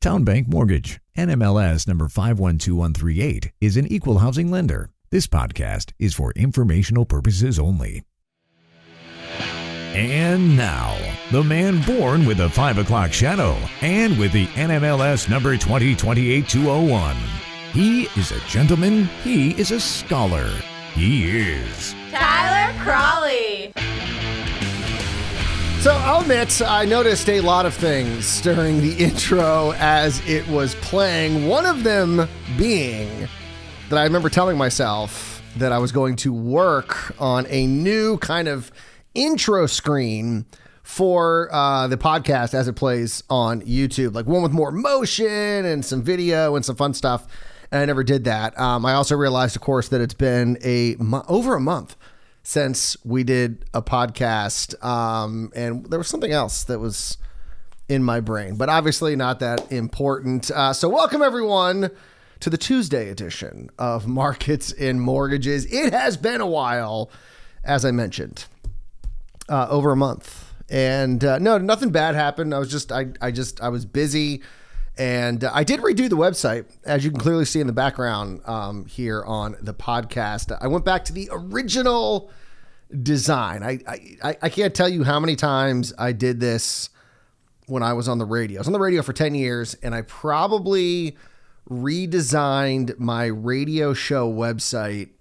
Town Bank Mortgage, NMLS number 512138, is an equal housing lender. This podcast is for informational purposes only. And now, the man born with a 5 o'clock shadow and with the NMLS number 2028-201. He is a gentleman. He is a scholar. He is Tyler Crawley. So I'll admit, I noticed a lot of things during the intro as it was playing. One of them being that I remember telling myself that I was going to work on a new kind of intro screen for the podcast as it plays on YouTube, like one with more motion and some video and some fun stuff. And I never did that. I also realized, of course, that it's been over a month since we did a podcast, and there was something else that was in my brain, but obviously not that important. So welcome everyone to the Tuesday edition of Markets and Mortgages. It has been a while, as I mentioned, over a month, and no, nothing bad happened. I was busy, and I did redo the website, as you can clearly see in the background here on the podcast. I went back to the original design. I can't tell you how many times I did this when I was on the radio. I was on the radio for 10 years, and I probably redesigned my radio show website.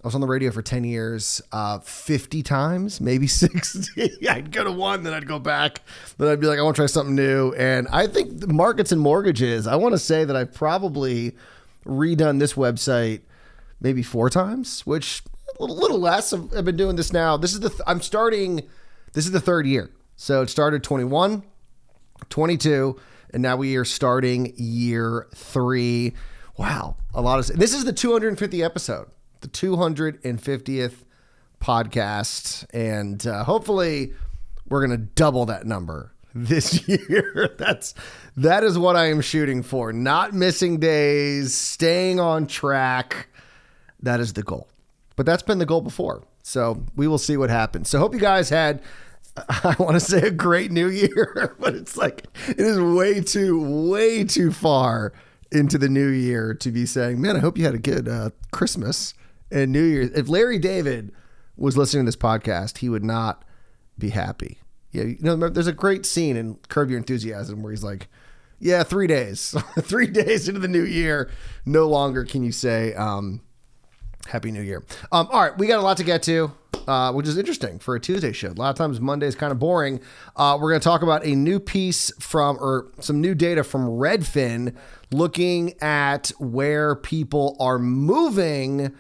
I was on the radio for 10 years, 50 times, maybe 60. I'd go to one, then I'd go back, then I'd be like, I want to try something new. And I think the Markets and Mortgages, I want to say that I've probably redone this website maybe 4 times, which a little less. I've been doing this now. This is the third year. So it started 21, 22, and now we are starting year 3. Wow. This is the 250th episode. The 250th podcast, and hopefully we're going to double that number this year. That is what I am shooting for. Not missing days, staying on track. That is the goal. But that's been the goal before. So we will see what happens. So hope you guys had, I want to say, a great new year, but it's like, it is way too far into the new year to be saying, man, I hope you had a good Christmas and New Year's. If Larry David was listening to this podcast, he would not be happy. Yeah, you know, there's a great scene in Curb Your Enthusiasm where he's like, yeah, 3 days. 3 days into the new year, no longer can you say Happy New Year. All right, we got a lot to get to, which is interesting for a Tuesday show. A lot of times Monday is kind of boring. We're going to talk about a new piece some new data from Redfin looking at where people are moving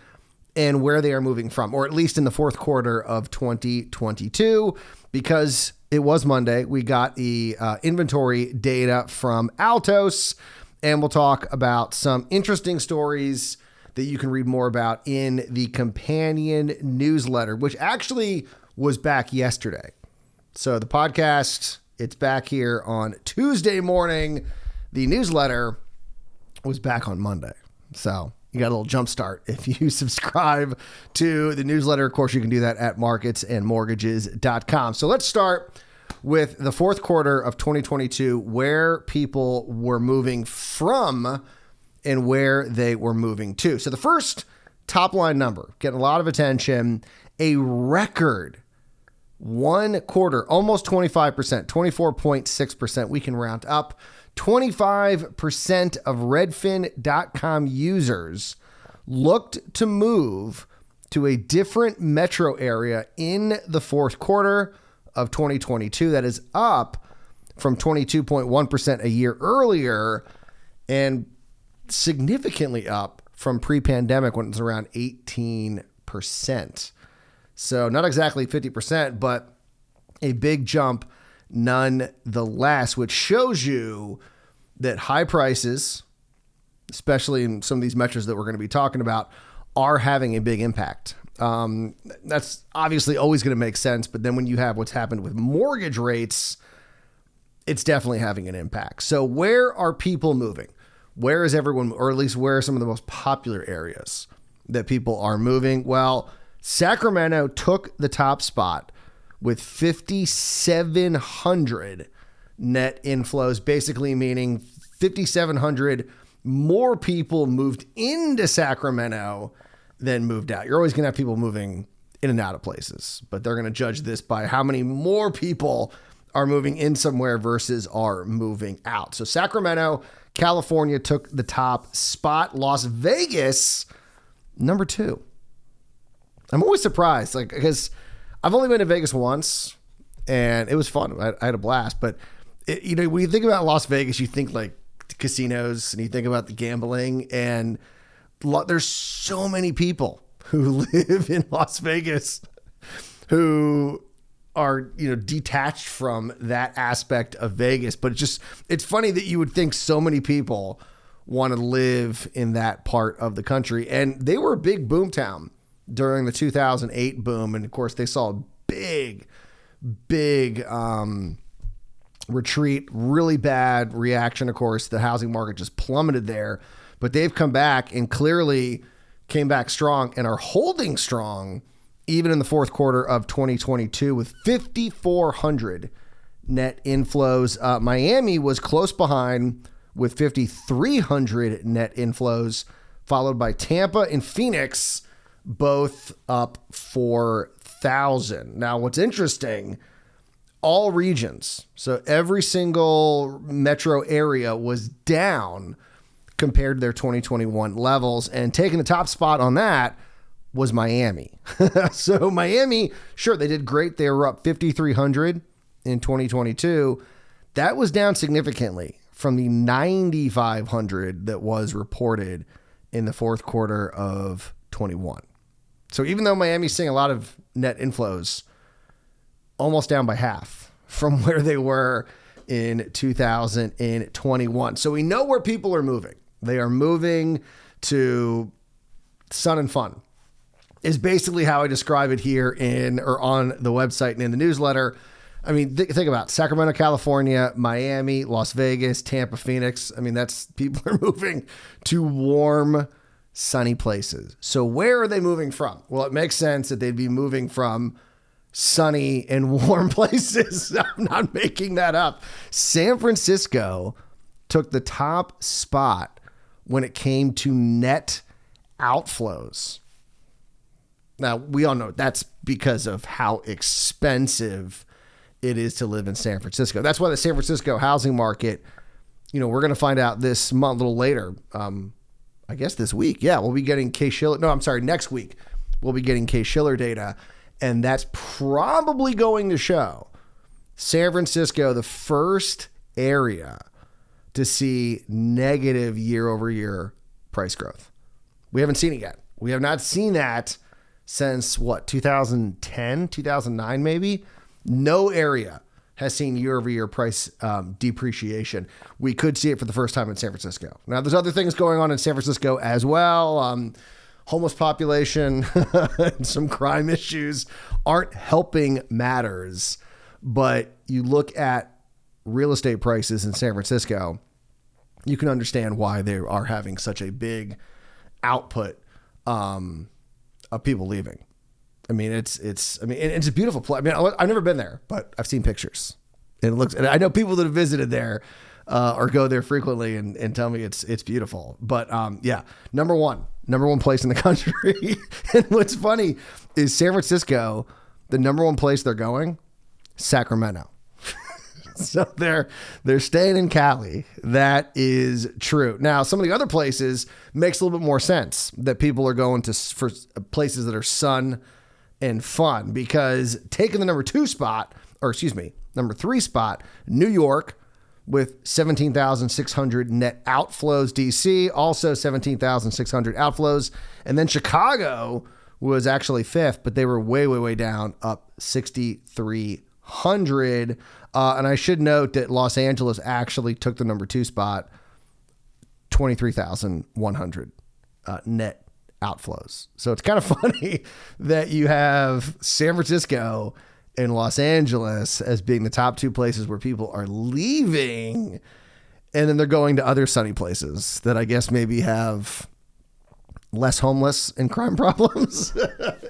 and where they are moving from, or at least in the fourth quarter of 2022, because it was Monday. We got the inventory data from Altos, and we'll talk about some interesting stories that you can read more about in the companion newsletter, which actually was back yesterday. So the podcast, it's back here on Tuesday morning. The newsletter was back on Monday. So you got a little jump start if you subscribe to the newsletter. Of course, you can do that at marketsandmortgages.com. So let's start with the fourth quarter of 2022, where people were moving from and where they were moving to. So the first top line number, getting a lot of attention, a record 1 quarter, almost 25%, 24.6%. We can round up. 25% of Redfin.com users looked to move to a different metro area in the fourth quarter of 2022. That is up from 22.1% a year earlier and significantly up from pre-pandemic when it was around 18%. So not exactly 50%, but a big jump nonetheless, which shows you that high prices, especially in some of these metros that we're going to be talking about, are having a big impact. That's obviously always going to make sense, but then when you have what's happened with mortgage rates, it's definitely having an impact. So where are people moving? Where is everyone, or at least where are some of the most popular areas that people are moving? Well, Sacramento took the top spot with 5,700 net inflows, basically meaning 5,700 more people moved into Sacramento than moved out. You're always going to have people moving in and out of places, but they're going to judge this by how many more people are moving in somewhere versus are moving out. So Sacramento, California took the top spot. Las Vegas, number 2. I'm always surprised, because I've only been to Vegas once, and it was fun. I had a blast. But when you think about Las Vegas, you think like casinos, and you think about the gambling, and there's so many people who live in Las Vegas who are detached from that aspect of Vegas. But it's funny that you would think so many people want to live in that part of the country, and they were a big boom town during the 2008 boom. And of course they saw a big retreat, really bad reaction. Of course, the housing market just plummeted there, but they've come back and clearly came back strong and are holding strong even in the fourth quarter of 2022 with 5,400 net inflows. Miami was close behind with 5,300 net inflows, followed by Tampa and Phoenix, both up 4,000. Now, what's interesting, all regions, so every single metro area was down compared to their 2021 levels, and taking the top spot on that was Miami. So Miami, sure, they did great. They were up 5,300 in 2022. That was down significantly from the 9,500 that was reported in the fourth quarter of 21. So even though Miami's seeing a lot of net inflows, almost down by half from where they were in 2021. So we know where people are moving. They are moving to sun and fun, is basically how I describe it here on the website and in the newsletter. I mean, think about Sacramento, California, Miami, Las Vegas, Tampa, Phoenix. I mean, people are moving to warm, sunny places. So where are they moving from? Well, it makes sense that they'd be moving from sunny and warm places. I'm not making that up. San Francisco took the top spot when it came to net outflows. Now, we all know that's because of how expensive it is to live in San Francisco. That's why the San Francisco housing market, we're going to find out this month, a little later, I guess this week. Yeah, we'll be getting next week we'll be getting Case-Shiller data, and that's probably going to show San Francisco the first area to see negative year-over-year price growth. We haven't seen it yet. We have not seen that since 2010, 2009 maybe. No area has seen year-over-year price depreciation. We could see it for the first time in San Francisco. Now, there's other things going on in San Francisco as well. Homeless population and some crime issues aren't helping matters. But you look at real estate prices in San Francisco, you can understand why they are having such a big output of people leaving. I mean, it's a beautiful place. I mean, I've never been there, but I've seen pictures. And I know people that have visited there or go there frequently and tell me it's beautiful. But yeah, number one place in the country. And what's funny is San Francisco, the number one place they're going, Sacramento. So they're staying in Cali. That is true. Now, some of the other places makes a little bit more sense that people are going to for places that are sun and fun, because taking the number 3 spot, New York with 17,600 net outflows, DC also 17,600 outflows, and then Chicago was actually 5th, but they were way down, up 6,300. And I should note that Los Angeles actually took the number 2 spot, 23,100 net outflows. So it's kind of funny that you have San Francisco and Los Angeles as being the top 2 places where people are leaving, and then they're going to other sunny places that I guess maybe have less homeless and crime problems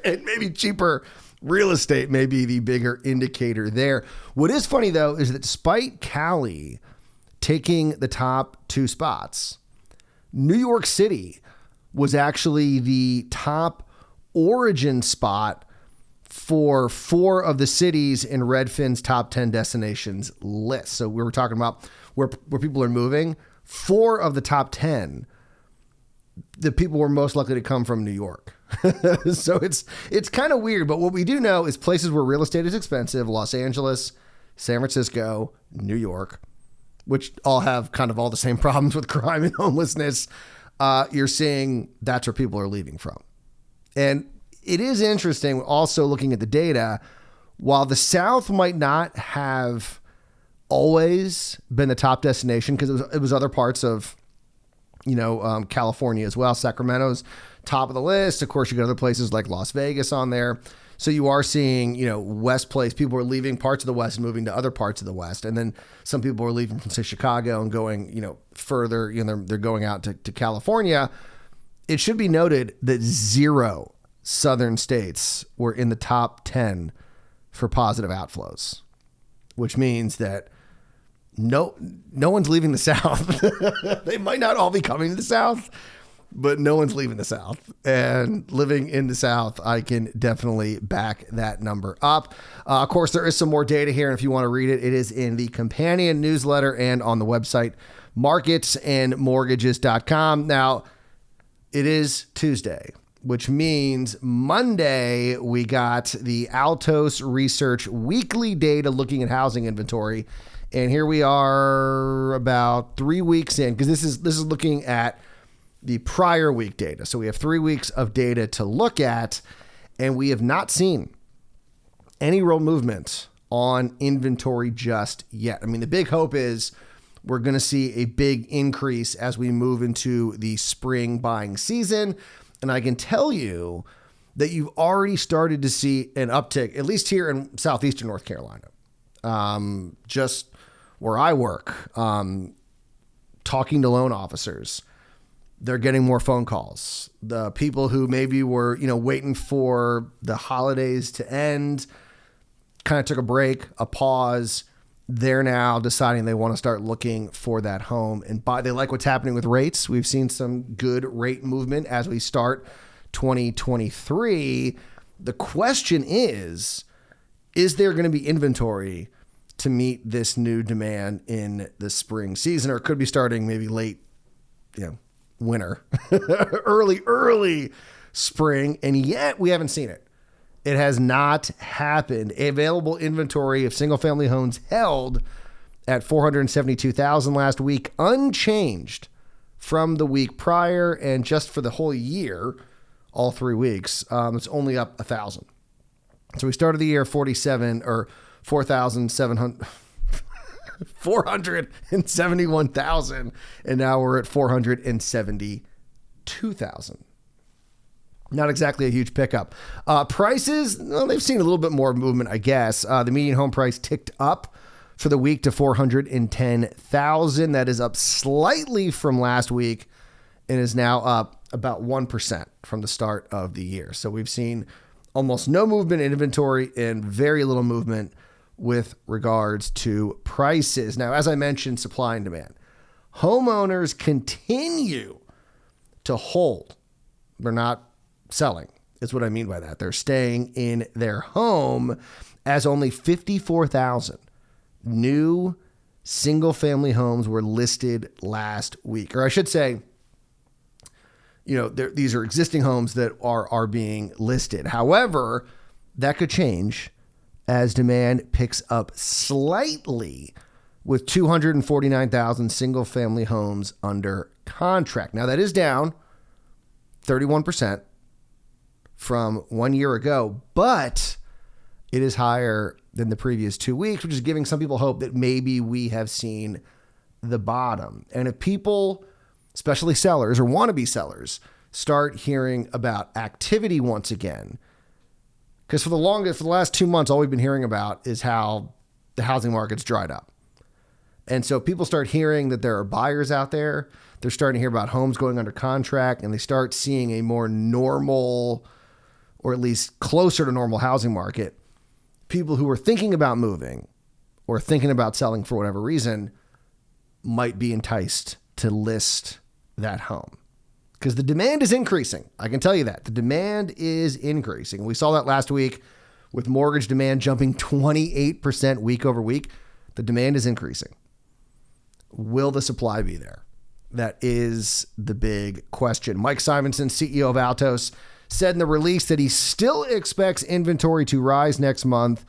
and maybe cheaper real estate may be the bigger indicator there. What is funny, though, is that despite Cali taking the top 2 spots, New York City was actually the top origin spot for 4 of the cities in Redfin's top 10 destinations list. So we were talking about where people are moving. 4 of the top 10, the people were most likely to come from New York. So it's kind of weird. But what we do know is places where real estate is expensive: Los Angeles, San Francisco, New York, which all have kind of all the same problems with crime and homelessness. You're seeing that's where people are leaving from. And it is interesting also looking at the data. While the South might not have always been the top destination, because it was other parts of, California as well. Sacramento's top of the list. Of course, you got other places like Las Vegas on there. So you are seeing, West Place, people are leaving parts of the West and moving to other parts of the West. And then some people are leaving from, say, Chicago and going, further, they're going out to California. It should be noted that 0 southern states were in the top 10 for positive outflows, which means that no one's leaving the South. They might not all be coming to the South, but no one's leaving the South. And living in the South, I can definitely back that number up. Of course, there is some more data here, and if you want to read it, it is in the companion newsletter and on the website, marketsandmortgages.com. Now, it is Tuesday, which means Monday we got the Altos Research weekly data looking at housing inventory. And here we are about 3 weeks in, because this is looking at the prior week data. So we have 3 weeks of data to look at, and we have not seen any real movement on inventory just yet. I mean, the big hope is we're going to see a big increase as we move into the spring buying season. And I can tell you that you've already started to see an uptick, at least here in southeastern North Carolina. Just where I work, talking to loan officers, they're getting more phone calls. The people who maybe were, waiting for the holidays to end, kind of took a break, a pause. They're now deciding they want to start looking for that home and buy. They like what's happening with rates. We've seen some good rate movement as we start 2023. The question is there going to be inventory to meet this new demand in the spring season? Or it could be starting maybe late, winter, early spring. And yet we haven't seen it. It has not happened. Available inventory of single family homes held at 472,000 last week, unchanged from the week prior. And just for the whole year, all 3 weeks, it's only up 1,000. So we started the year 471,000, and now we're at 472,000. Not exactly a huge pickup. Prices, they've seen a little bit more movement, I guess. The median home price ticked up for the week to 410,000. That is up slightly from last week and is now up about 1% from the start of the year. So we've seen almost no movement in inventory and very little movement with regards to prices. Now, as I mentioned, supply and demand. Homeowners continue to hold. They're not selling, is what I mean by that. They're staying in their home, as only 54,000 new single-family homes were listed last week. Or I should say, these are existing homes that are being listed. However, that could change as demand picks up slightly, with 249,000 single-family homes under contract. Now, that is down 31% from 1 year ago, but it is higher than the previous 2 weeks, which is giving some people hope that maybe we have seen the bottom. And if people, especially sellers or wannabe sellers, start hearing about activity once again, because for the last 2 months, all we've been hearing about is how the housing market's dried up. And so people start hearing that there are buyers out there. They're starting to hear about homes going under contract, and they start seeing a more normal or at least closer to normal housing market, people who are thinking about moving or thinking about selling for whatever reason might be enticed to list that home. Because the demand is increasing. I can tell you that. The demand is increasing. We saw that last week with mortgage demand jumping 28% week over week. The demand is increasing. Will the supply be there? That is the big question. Mike Simonson, CEO of Altos, said in the release that he still expects inventory to rise next month,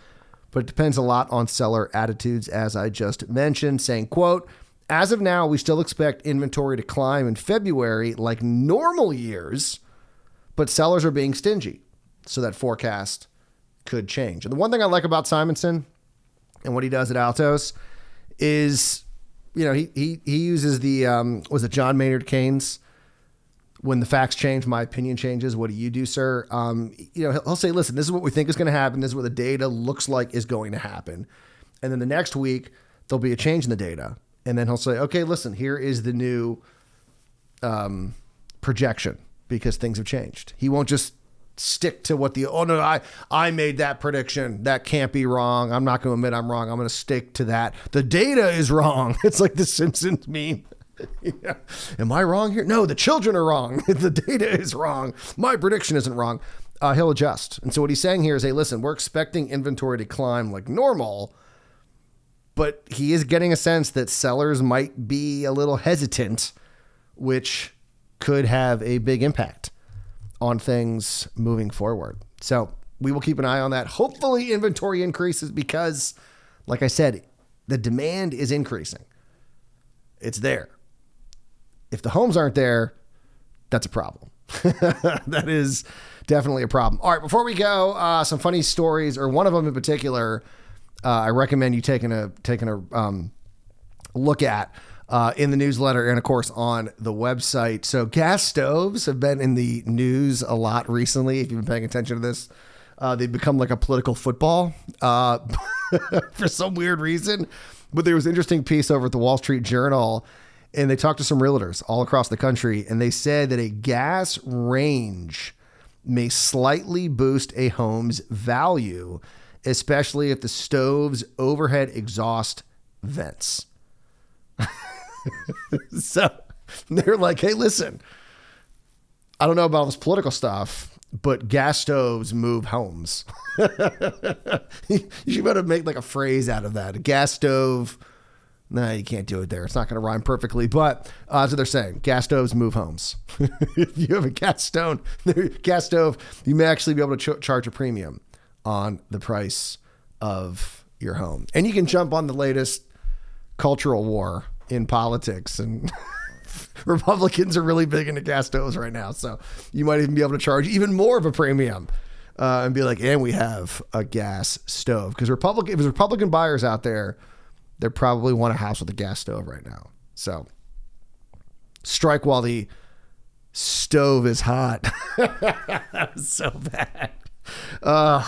but it depends a lot on seller attitudes, as I just mentioned, saying, quote, "As of now, we still expect inventory to climb in February like normal years, but sellers are being stingy, so that forecast could change." And the one thing I like about Simonson and what he does at Altos is, he uses the, was it John Maynard Keynes? When the facts change, my opinion changes. What do you do, sir? He'll say, listen, this is what we think is going to happen. This is what the data looks like is going to happen. And then the next week, there'll be a change in the data. And then he'll say, okay, listen, here is the new projection because things have changed. He won't just stick to what I made that prediction. That can't be wrong. I'm not going to admit I'm wrong. I'm going to stick to that. The data is wrong. It's like the Simpsons meme. Yeah. Am I wrong here? No, the children are wrong. The data is wrong. My prediction isn't wrong. He'll adjust. And so what he's saying here is, hey, listen, we're expecting inventory to climb like normal, but he is getting a sense that sellers might be a little hesitant, which could have a big impact on things moving forward. So we will keep an eye on that. Hopefully inventory increases because, like I said, the demand is increasing. It's there. If the homes aren't there, that's a problem. That is definitely a problem. All right, before we go, some funny stories, or one of them in particular, I recommend you taking a look at in the newsletter and, of course, on the website. So gas stoves have been in the news a lot recently. If you've been paying attention to this, they've become like a political football for some weird reason. But there was an interesting piece over at the Wall Street Journal, and they talked to some realtors all across the country, and they said that a gas range may slightly boost a home's value, especially if the stove's overhead exhaust vents. So they're like, hey, listen, I don't know about all this political stuff, but gas stoves move homes. You better make like a phrase out of that. A gas stove. No, you can't do it there. It's not going to rhyme perfectly, but that's what they're saying. Gas stoves move homes. If you have a gas stove, you may actually be able to charge a premium on the price of your home. And you can jump on the latest cultural war in politics, and Republicans are really big into gas stoves right now. So you might even be able to charge even more of a premium and be like, and we have a gas stove. Because if there's Republican buyers out there, they probably want a house with a gas stove right now. So strike while the stove is hot. That was so bad.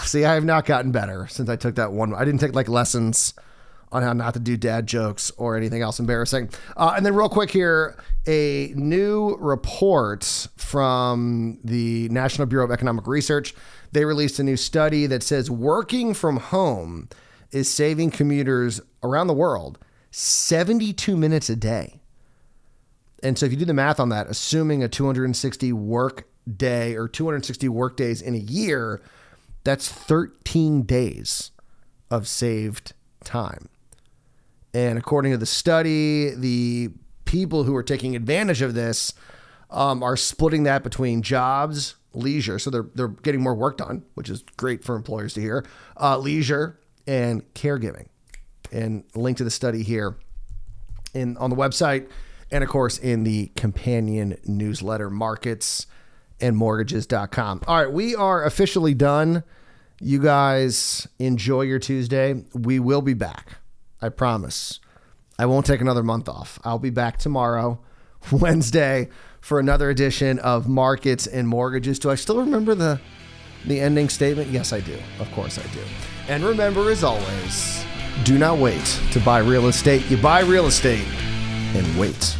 See, I have not gotten better since I took that one. I didn't take like lessons on how not to do dad jokes or anything else embarrassing. And then real quick here, a new report from the National Bureau of Economic Research. They released a new study that says working from home is saving commuters around the world 72 minutes a day. And so if you do the math on that, assuming a 260 work day or 260 work days in a year, that's 13 days of saved time. And according to the study, the people who are taking advantage of this are splitting that between jobs, leisure. So they're getting more work done, which is great for employers to hear, leisure, and caregiving. And link to the study here on the website, and of course in the companion newsletter, marketsandmortgages.com. All right, we are officially done. You guys enjoy your Tuesday. We will be back. I promise. I won't take another month off. I'll be back tomorrow, Wednesday, for another edition of Markets and Mortgages. Do I still remember the ending statement? Yes, I do. Of course I do. And remember, as always, do not wait to buy real estate. You buy real estate and wait.